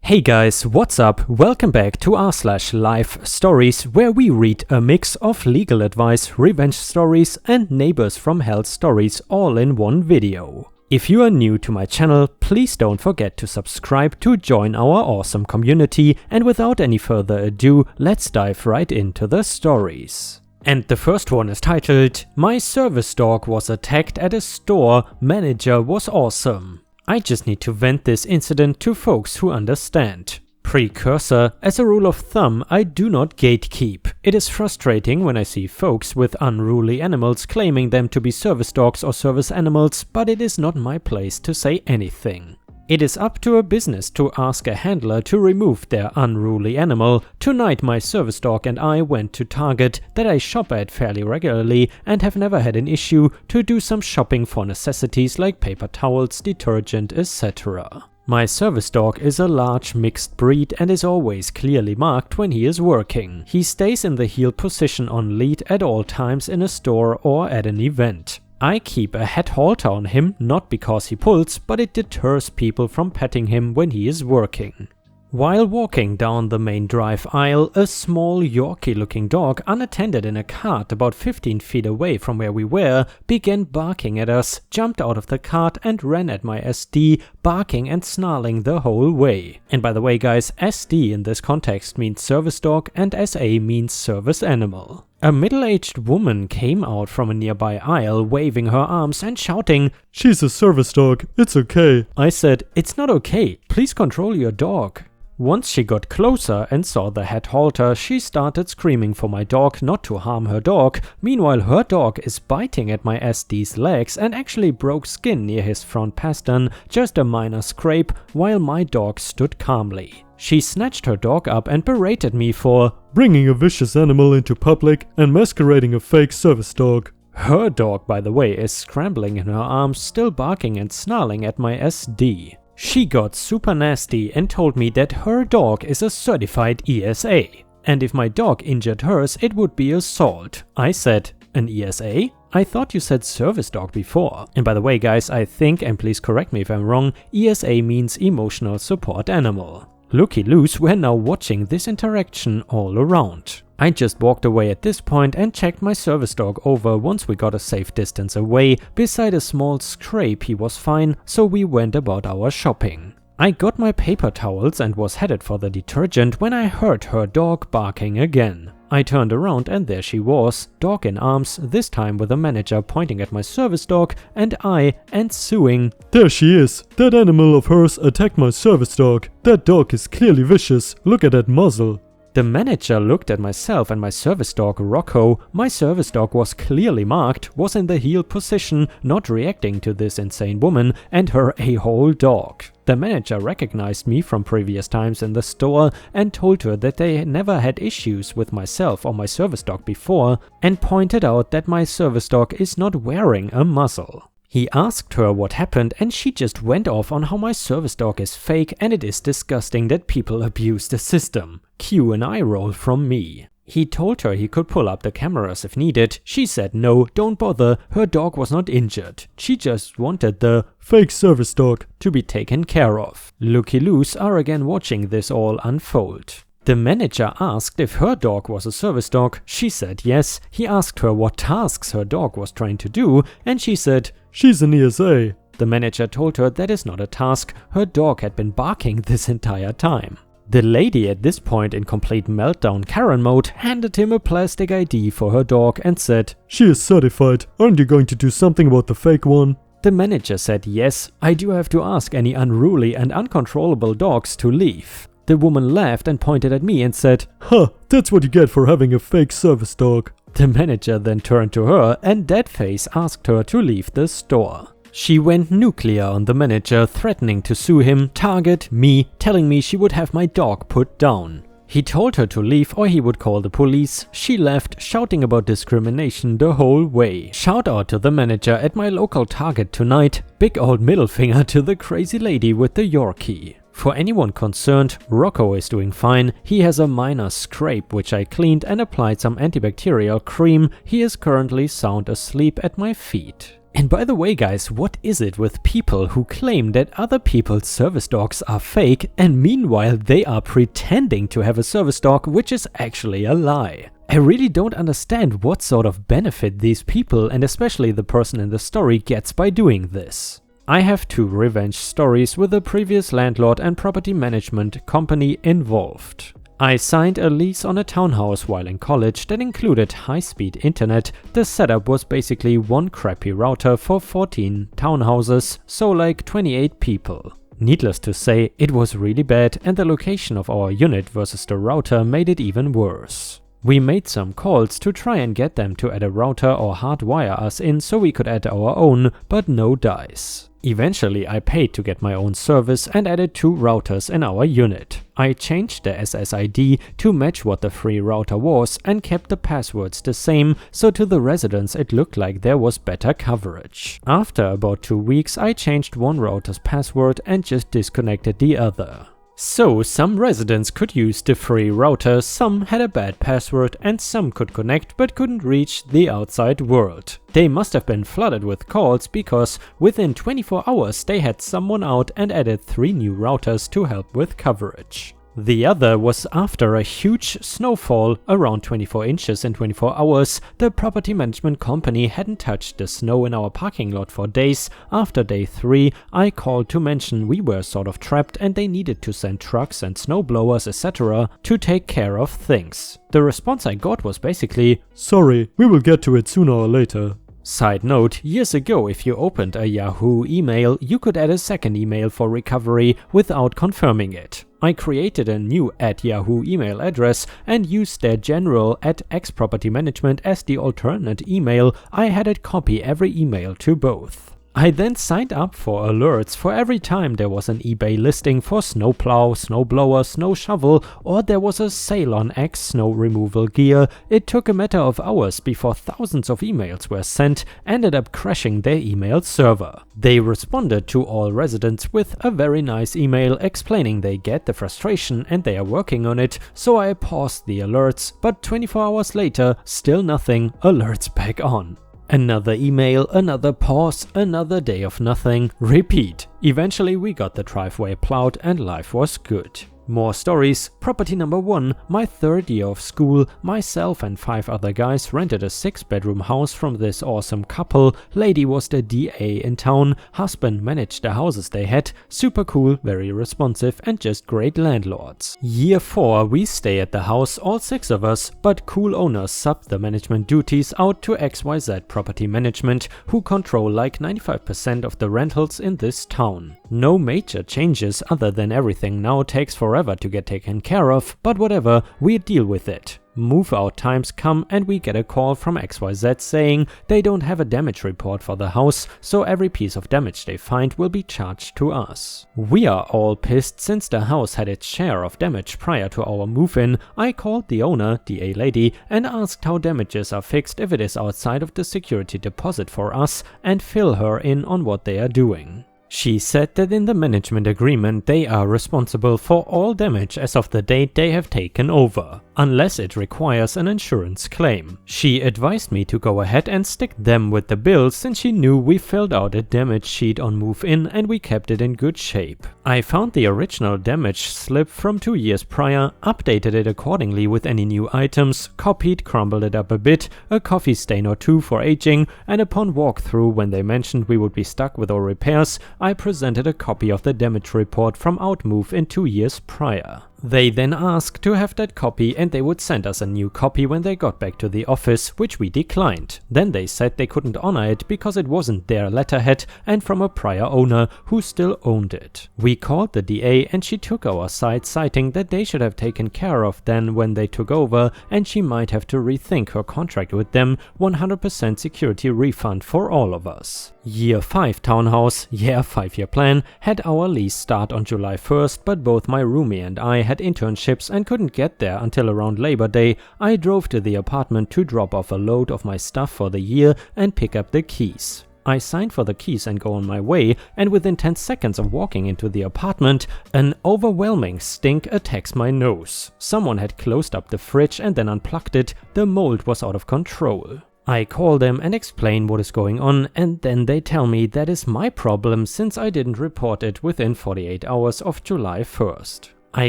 Hey guys, what's up? Welcome back to r/live stories, where we read a mix of legal advice, revenge stories and neighbors from hell stories all in one video. If you are new to my channel, please don't forget to subscribe to join our awesome community, and without any further ado, let's dive right into the stories. And the first one is titled, "My service dog was attacked at a store, manager was awesome." I just need to vent this incident to folks who understand. Precursor: as a rule of thumb, I do not gatekeep. It is frustrating when I see folks with unruly animals claiming them to be service dogs or service animals, but it is not my place to say anything. It is up to a business to ask a handler to remove their unruly animal. Tonight my service dog and I went to Target, that I shop at fairly regularly and have never had an issue, to do some shopping for necessities like paper towels, detergent, etc. My service dog is a large mixed breed and is always clearly marked when he is working. He stays in the heel position on lead at all times in a store or at an event. I keep a head halter on him, not because he pulls, but it deters people from petting him when he is working. While walking down the main drive aisle, a small Yorkie-looking dog, unattended in a cart about 15 feet away from where we were, began barking at us, jumped out of the cart and ran at my SD, barking and snarling the whole way. And by the way guys, SD in this context means service dog and SA means service animal. A middle-aged woman came out from a nearby aisle waving her arms and shouting, "She's a service dog, it's okay." I said, "It's not okay, please control your dog." Once she got closer and saw the head halter, she started screaming for my dog not to harm her dog. Meanwhile, her dog is biting at my SD's legs and actually broke skin near his front pastern, just a minor scrape, while my dog stood calmly. She snatched her dog up and berated me for bringing a vicious animal into public and masquerading a fake service dog. Her dog, by the way, is scrambling in her arms, still barking and snarling at my SD. She got super nasty and told me that her dog is a certified ESA, and if my dog injured hers, it would be assault. I said, "An ESA? I thought you said service dog before." And by the way guys, I think, and please correct me if I'm wrong, ESA means emotional support animal. Looky loose, we're now watching this interaction all around. I just walked away at this point and checked my service dog over. Once we got a safe distance away, beside a small scrape he was fine, so we went about our shopping. I got my paper towels and was headed for the detergent when I heard her dog barking again. I turned around and there she was, dog in arms, this time with the manager pointing at my service dog and I ensuing, "There she is, that animal of hers attacked my service dog. That dog is clearly vicious, look at that muzzle." The manager looked at myself and my service dog Rocco. My service dog was clearly marked, was in the heel position, not reacting to this insane woman and her a-hole dog. The manager recognized me from previous times in the store and told her that they never had issues with myself or my service dog before, and pointed out that my service dog is not wearing a muzzle. He asked her what happened and she just went off on how my service dog is fake and it is disgusting that people abuse the system. Cue an eye roll from me. He told her he could pull up the cameras if needed. She said no, don't bother, her dog was not injured. She just wanted the fake service dog to be taken care of. Looky loose are again watching this all unfold. The manager asked if her dog was a service dog. She said yes. He asked her what tasks her dog was trying to do and she said, "She's an ESA." The manager told her that is not a task, her dog had been barking this entire time. The lady at this point, in complete meltdown Karen mode, handed him a plastic ID for her dog and said, "She is certified, aren't you going to do something about the fake one?" The manager said yes, "I do have to ask any unruly and uncontrollable dogs to leave." The woman laughed and pointed at me and said, "Huh, that's what you get for having a fake service dog." The manager then turned to her and dead-face asked her to leave the store. She went nuclear on the manager, threatening to sue him, Target, me, telling me she would have my dog put down. He told her to leave or he would call the police. She left, shouting about discrimination the whole way. Shout out to the manager at my local Target tonight. Big old middle finger to the crazy lady with the Yorkie. For anyone concerned, Rocco is doing fine. He has a minor scrape which I cleaned and applied some antibacterial cream. He is currently sound asleep at my feet. And by the way guys, what is it with people who claim that other people's service dogs are fake and meanwhile they are pretending to have a service dog which is actually a lie? I really don't understand what sort of benefit these people and especially the person in the story gets by doing this. I have 2 revenge stories with the previous landlord and property management company involved. I signed a lease on a townhouse while in college that included high-speed internet. The setup was basically one crappy router for 14 townhouses, so like 28 people. Needless to say, it was really bad and the location of our unit versus the router made it even worse. We made some calls to try and get them to add a router or hardwire us in so we could add our own, but no dice. Eventually I paid to get my own service and added 2 routers in our unit. I changed the SSID to match what the free router was and kept the passwords the same, so to the residents it looked like there was better coverage. After about 2 weeks I changed one router's password and just disconnected the other. So some residents could use the free router, some had a bad password and some could connect but couldn't reach the outside world. They must have been flooded with calls because within 24 hours they had someone out and added 3 new routers to help with coverage. The other was after a huge snowfall, around 24 inches in 24 hours. The property management company hadn't touched the snow in our parking lot for days. After day 3, I called to mention we were sort of trapped and they needed to send trucks and snowblowers etc. to take care of things. The response I got was basically, "Sorry, we will get to it sooner or later." Side note, years ago if you opened a Yahoo email, you could add a second email for recovery without confirming it. I created a new @Yahoo email address and used their general @xpropertymanagement as the alternate email. I had it copy every email to both. I then signed up for alerts for every time there was an eBay listing for snowplow, snowblower, snow shovel, or there was a sale on X snow removal gear. It took a matter of hours before thousands of emails were sent, ended up crashing their email server. They responded to all residents with a very nice email explaining they get the frustration and they are working on it, so I paused the alerts, but 24 hours later, still nothing, alerts back on. Another email, another pause, another day of nothing, repeat. Eventually we got the driveway plowed and life was good. More stories. Property number 1, my 3rd year of school, myself and 5 other guys rented a 6-bedroom house from this awesome couple. Lady was the DA in town, husband managed the houses they had, super cool, very responsive and just great landlords. Year 4 we stay at the house, all 6 of us, but cool owners subbed the management duties out to XYZ Property Management, who control like 95% of the rentals in this town. No major changes other than everything now takes forever to get taken care of, but whatever, we deal with it. Move out times come and we get a call from XYZ saying they don't have a damage report for the house, so every piece of damage they find will be charged to us. We are all pissed since the house had its share of damage prior to our move-in. I called the owner, DA lady, and asked how damages are fixed if it is outside of the security deposit for us and fill her in on what they are doing. She said that in the management agreement they are responsible for all damage as of the date they have taken over, unless it requires an insurance claim. She advised me to go ahead and stick them with the bill since she knew we filled out a damage sheet on move-in and we kept it in good shape. I found the original damage slip from 2 years prior, updated it accordingly with any new items, copied, crumbled it up a bit, a coffee stain or 2 for aging, and upon walkthrough when they mentioned we would be stuck with our repairs, I presented a copy of the damage report from Outmove in 2 years prior. They then asked to have that copy and they would send us a new copy when they got back to the office, which we declined. Then they said they couldn't honor it because it wasn't their letterhead and from a prior owner who still owned it. We called the DA and she took our side, citing that they should have taken care of then when they took over and she might have to rethink her contract with them, 100% security refund for all of us. Year 5 townhouse, 5-year plan, had our lease start on July 1st, but both my roomie and I had internships and couldn't get there until around Labor Day. I drove to the apartment to drop off a load of my stuff for the year and pick up the keys. I signed for the keys and go on my way, and within 10 seconds of walking into the apartment, an overwhelming stink attacks my nose. Someone had closed up the fridge and then unplugged it. The mold was out of control. I call them and explain what is going on, and then they tell me that is my problem since I didn't report it within 48 hours of July 1st. I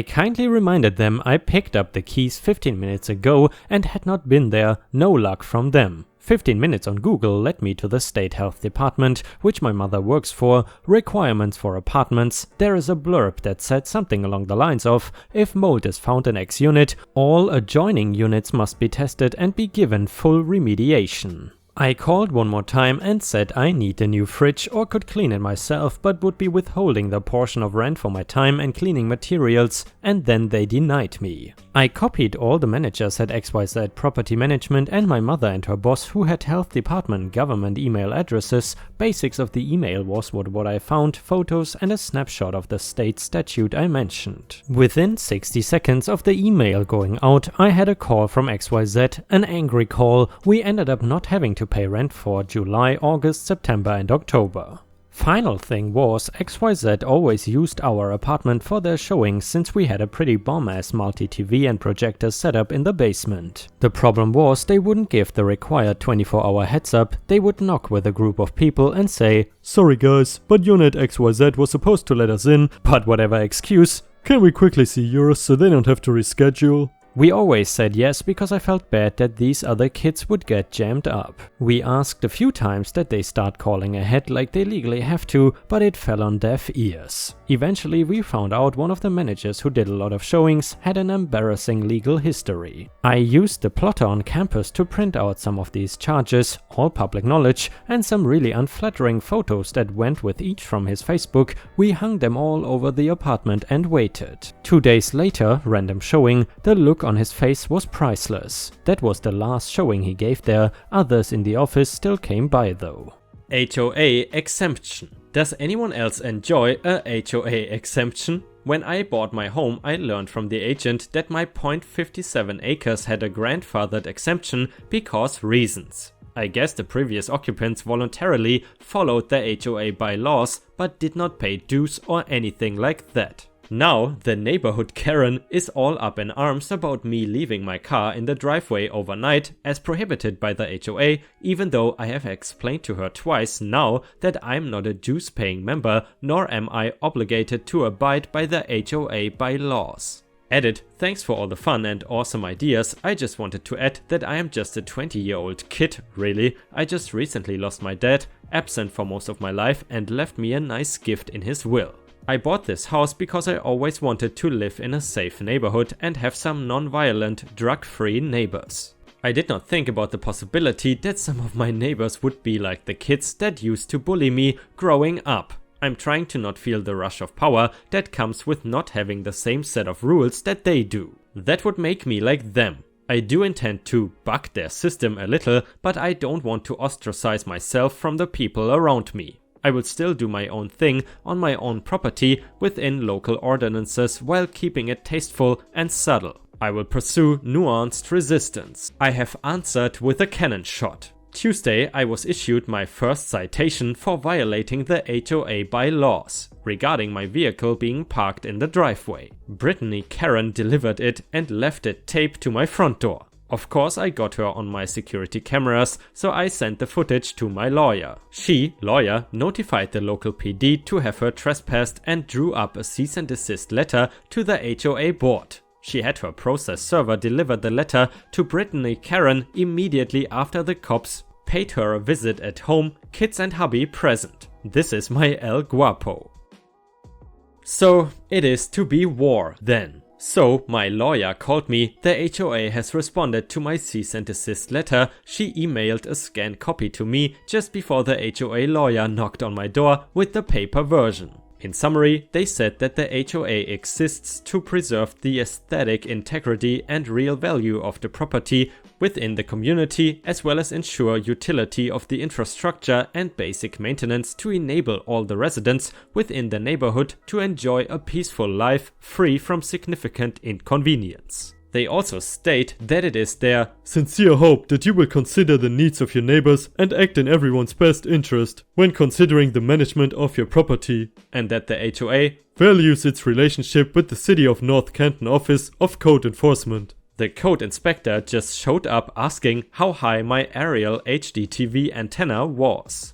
kindly reminded them I picked up the keys 15 minutes ago and had not been there, no luck from them. 15 minutes on Google led me to the State Health Department, which my mother works for, requirements for apartments. There is a blurb that said something along the lines of, if mold is found in X unit, all adjoining units must be tested and be given full remediation. I called one more time and said I need a new fridge or could clean it myself, but would be withholding the portion of rent for my time and cleaning materials, and then they denied me. I copied all the managers at XYZ Property Management and my mother and her boss, who had health department government email addresses. Basics of the email was what I found, photos and a snapshot of the state statute I mentioned. Within 60 seconds of the email going out, I had a call from XYZ, an angry call. We ended up not having to pay rent for July, August, September and October. Final thing was, XYZ always used our apartment for their showings since we had a pretty bomb-ass multi-TV and projector setup in the basement. The problem was they wouldn't give the required 24-hour heads up. They would knock with a group of people and say, "Sorry guys, but unit XYZ was supposed to let us in, but whatever excuse, can we quickly see yours so they don't have to reschedule?" We always said yes because I felt bad that these other kids would get jammed up. We asked a few times that they start calling ahead like they legally have to, but it fell on deaf ears. Eventually we found out one of the managers who did a lot of showings had an embarrassing legal history. I used the plotter on campus to print out some of these charges, all public knowledge, and some really unflattering photos that went with each from his Facebook. We hung them all over the apartment and waited. 2 days later, random showing, the look on his face was priceless. That was the last showing he gave there. Others in the office still came by though. HOA exemption. Does anyone else enjoy a HOA exemption? When I bought my home, I learned from the agent that my .57 acres had a grandfathered exemption because reasons. I guess the previous occupants voluntarily followed the HOA bylaws but did not pay dues or anything like that. Now, the neighborhood Karen is all up in arms about me leaving my car in the driveway overnight as prohibited by the HOA, even though I have explained to her twice now that I'm not a dues-paying member, nor am I obligated to abide by the HOA bylaws. Edit, thanks for all the fun and awesome ideas. I just wanted to add that I am just a 20-year-old kid, really. I just recently lost my dad, absent for most of my life, and left me a nice gift in his will. I bought this house because I always wanted to live in a safe neighborhood and have some non-violent, drug-free neighbors. I did not think about the possibility that some of my neighbors would be like the kids that used to bully me growing up. I'm trying to not feel the rush of power that comes with not having the same set of rules that they do. That would make me like them. I do intend to buck their system a little, but I don't want to ostracize myself from the people around me. I will still do my own thing on my own property within local ordinances while keeping it tasteful and subtle. I will pursue nuanced resistance. I have answered with a cannon shot. Tuesday, I was issued my first citation for violating the HOA bylaws regarding my vehicle being parked in the driveway. Brittany Karen delivered it and left it taped to my front door. Of course, I got her on my security cameras, so I sent the footage to my lawyer. She, lawyer, notified the local PD to have her trespassed and drew up a cease and desist letter to the HOA board. She had her process server deliver the letter to Brittany Karen immediately after the cops paid her a visit at home, kids and hubby present. This is my El Guapo. So it is to be war then. So my lawyer called me. The HOA has responded to my cease and desist letter. She emailed a scanned copy to me just before the HOA lawyer knocked on my door with the paper version. In summary, they said that the HOA exists to preserve the aesthetic integrity and real value of the property within the community, as well as ensure utility of the infrastructure and basic maintenance to enable all the residents within the neighborhood to enjoy a peaceful life free from significant inconvenience. They also state that it is their sincere hope that you will consider the needs of your neighbors and act in everyone's best interest when considering the management of your property, and that the HOA values its relationship with the City of North Canton Office of Code Enforcement. The code inspector just showed up asking how high my aerial HD TV antenna was.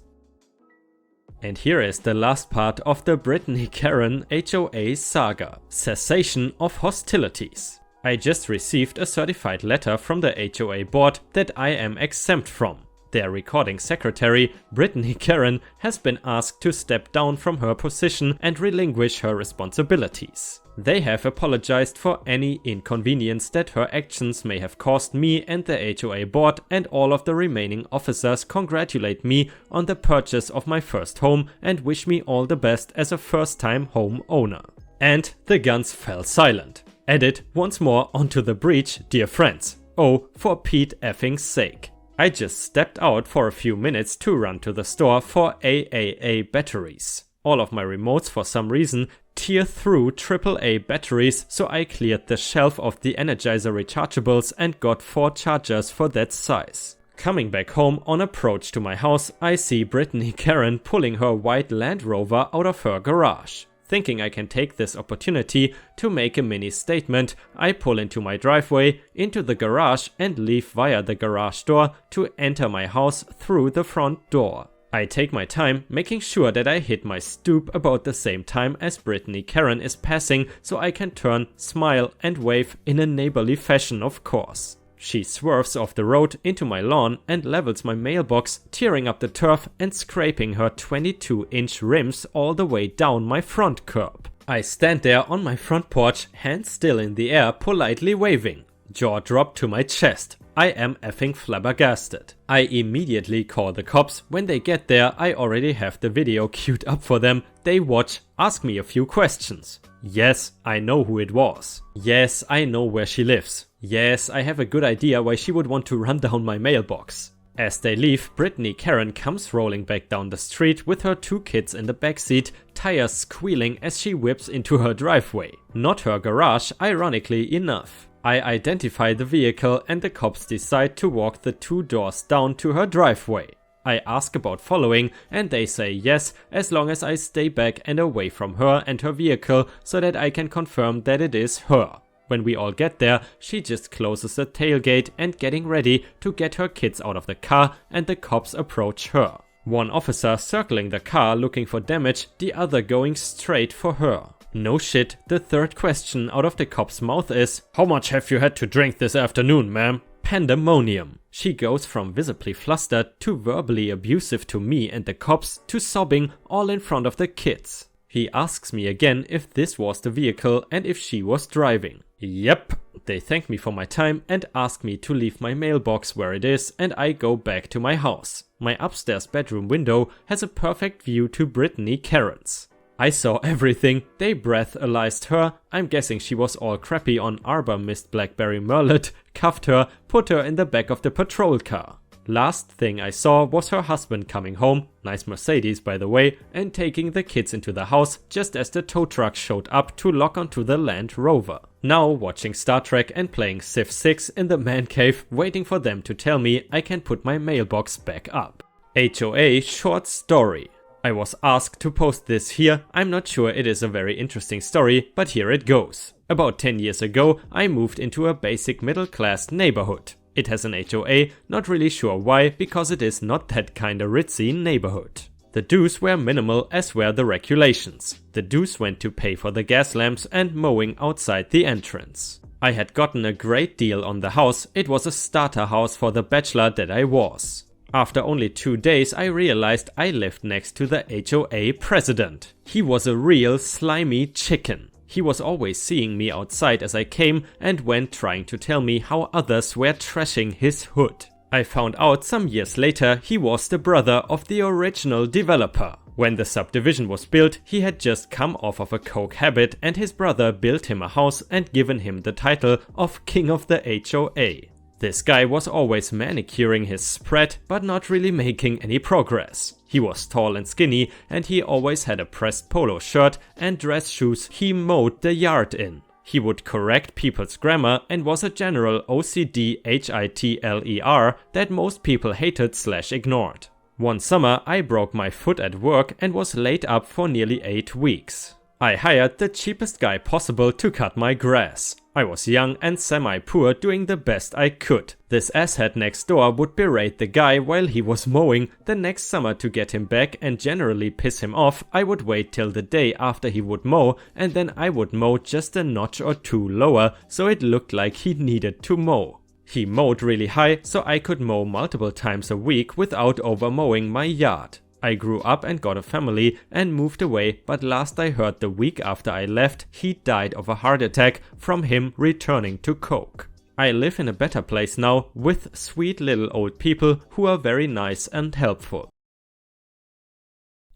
And here is the last part of the Brittany Karen HOA saga: cessation of hostilities. I just received a certified letter from the HOA board that I am exempt from. Their recording secretary, Brittany Karen, has been asked to step down from her position and relinquish her responsibilities. They have apologized for any inconvenience that her actions may have caused me, and the HOA board and all of the remaining officers congratulate me on the purchase of my first home and wish me all the best as a first-time home owner. And the guns fell silent. Added once more onto the breach, dear friends. Oh, for Pete effing's sake. I just stepped out for a few minutes to run to the store for AAA batteries. All of my remotes for some reason tear through AAA batteries, so I cleared the shelf of the Energizer rechargeables and got 4 chargers for that size. Coming back home, on approach to my house, I see Brittany Karen pulling her white Land Rover out of her garage. Thinking I can take this opportunity to make a mini statement, I pull into my driveway, into the garage, and leave via the garage door to enter my house through the front door. I take my time, making sure that I hit my stoop about the same time as Brittany Karen is passing, so I can turn, smile, and wave in a neighborly fashion, of course. She swerves off the road into my lawn and levels my mailbox, tearing up the turf and scraping her 22-inch rims all the way down my front curb. I stand there on my front porch, hands still in the air, politely waving. Jaw dropped to my chest. I am effing flabbergasted. I immediately call the cops. When they get there, I already have the video queued up for them. They watch, ask me a few questions. Yes, I know who it was. Yes, I know where she lives. Yes, I have a good idea why she would want to run down my mailbox. As they leave, Brittany Karen comes rolling back down the street with her 2 kids in the backseat, tires squealing as she whips into her driveway. Not her garage, ironically enough. I identify the vehicle and the cops decide to walk the 2 doors down to her driveway. I ask about following and they say yes, as long as I stay back and away from her and her vehicle so that I can confirm that it is her. When we all get there, she just closes the tailgate and getting ready to get her kids out of the car, and the cops approach her. One officer circling the car looking for damage, the other going straight for her. No shit, the third question out of the cop's mouth is, "How much have you had to drink this afternoon, ma'am?" Pandemonium. She goes from visibly flustered to verbally abusive to me and the cops to sobbing all in front of the kids. He asks me again if this was the vehicle and if she was driving. Yep. They thank me for my time and ask me to leave my mailbox where it is, and I go back to my house. My upstairs bedroom window has a perfect view to Brittany Karen's. I saw everything. They breathalyzed her. I'm guessing she was all crappy on Arbor Mist Blackberry Merlot, cuffed her, put her in the back of the patrol car. Last thing I saw was her husband coming home, nice Mercedes by the way, and taking the kids into the house just as the tow truck showed up to lock onto the Land Rover. Now watching Star Trek and playing Civ 6 in the man cave, waiting for them to tell me I can put my mailbox back up. HOA Short Story. I was asked to post this here. I'm not sure it is a very interesting story, but here it goes. About 10 years ago, I moved into a basic middle-class neighborhood. It has an HOA, not really sure why, because it is not that kinda ritzy neighborhood. The dues were minimal, as were the regulations. The dues went to pay for the gas lamps and mowing outside the entrance. I had gotten a great deal on the house. It was a starter house for the bachelor that I was. After only 2 days, I realized I lived next to the HOA president. He was a real slimy chicken. He was always seeing me outside as I came and went trying to tell me how others were trashing his hood. I found out some years later he was the brother of the original developer. When the subdivision was built, he had just come off of a coke habit and his brother built him a house and given him the title of King of the HOA. This guy was always manicuring his spread, but not really making any progress. He was tall and skinny, and he always had a pressed polo shirt and dress shoes he mowed the yard in. He would correct people's grammar and was a general OCD HITLER that most people hated/ignored. One summer I broke my foot at work and was laid up for nearly 8 weeks. I hired the cheapest guy possible to cut my grass. I was young and semi-poor, doing the best I could. This asshat next door would berate the guy while he was mowing. The next summer, to get him back and generally piss him off, I would wait till the day after he would mow, and then I would mow just a notch or two lower, so it looked like he needed to mow. He mowed really high, so I could mow multiple times a week without over-mowing my yard. I grew up and got a family and moved away, but last I heard, the week after I left, he died of a heart attack from him returning to coke. I live in a better place now with sweet little old people who are very nice and helpful.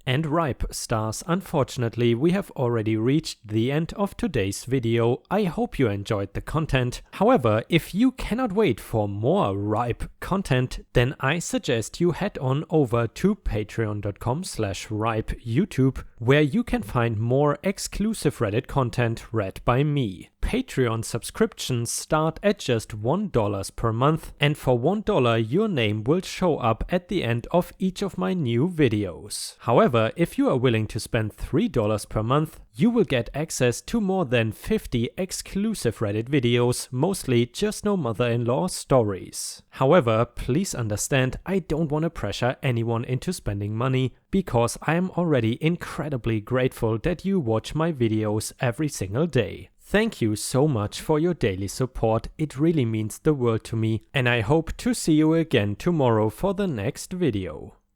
And ripe stars, unfortunately we have already reached the end of today's video. I hope you enjoyed the content. However, if you cannot wait for more ripe content, then I suggest you head on over to patreon.com/ripeyoutube, where you can find more exclusive Reddit content read by me. Patreon subscriptions start at just $1 per month, and for $1 your name will show up at the end of each of my new videos. However, if you are willing to spend $3 per month, you will get access to more than 50 exclusive Reddit videos, mostly just no mother-in-law stories. However, please understand, I don't want to pressure anyone into spending money, because I am already incredibly grateful that you watch my videos every single day. Thank you so much for your daily support, it really means the world to me, and I hope to see you again tomorrow for the next video.